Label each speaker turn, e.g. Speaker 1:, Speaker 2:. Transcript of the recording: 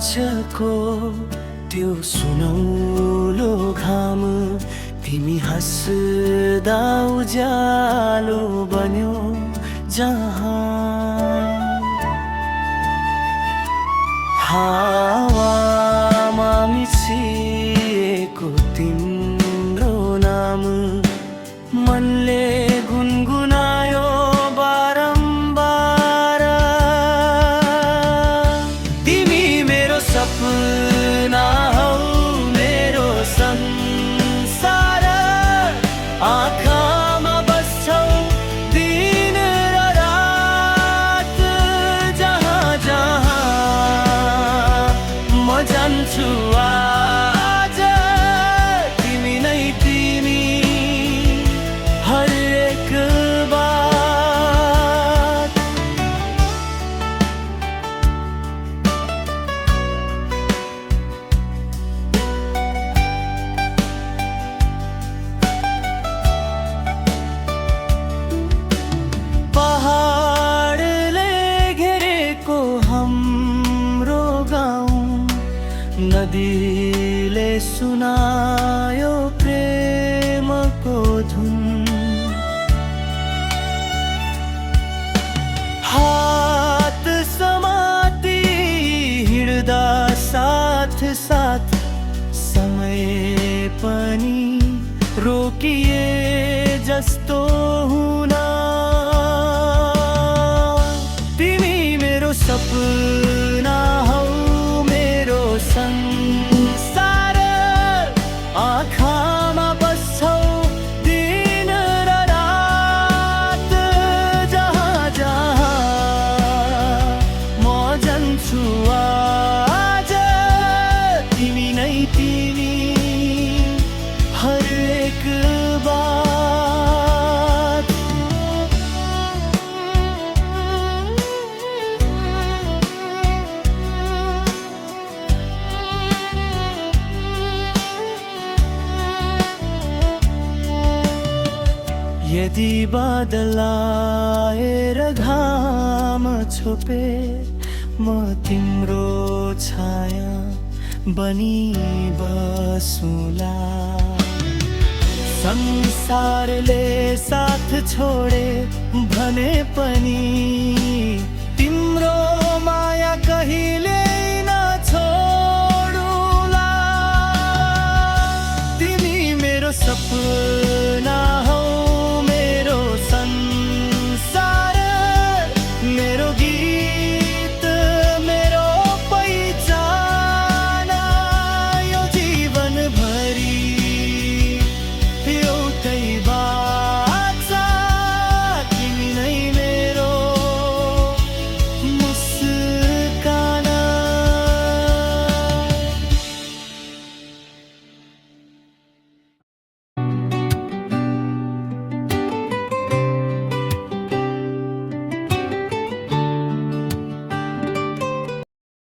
Speaker 1: आजको त्यो सुनौलो घाम तिमी हँस्दा उज्यालो बन्यो जहाँ हावामा मिसिएको तिम्रो नाम मनले गुनगुनायो बारम्बार। तिमी मेरो सपना हौ मेरो संसार, आँखामा बस्छौ दिन र रात जहाँ जहाँ म जान्छु आज तिमी नै तिमी हरेक बात। पहाडले घेरेको हाम्रो गाउँ, नदीले सुनायो प्रेमको धुन। हात समाती हिँड्दा साथ साथ समय पनि रोकिए जस्तो हुन। तिमी मेरो सपना हौ मेरो संसार, आँखामा बस्छौ दिन र रात जहाँ जहाँ म जान्छु आज तिमी नै तिमी हरेक बात। यदि बादल आएर घाम छोपे म तिम्रो छाया बनी बसुला। संसारले साथ छोडे भने पनि तिम्रो माया कहिले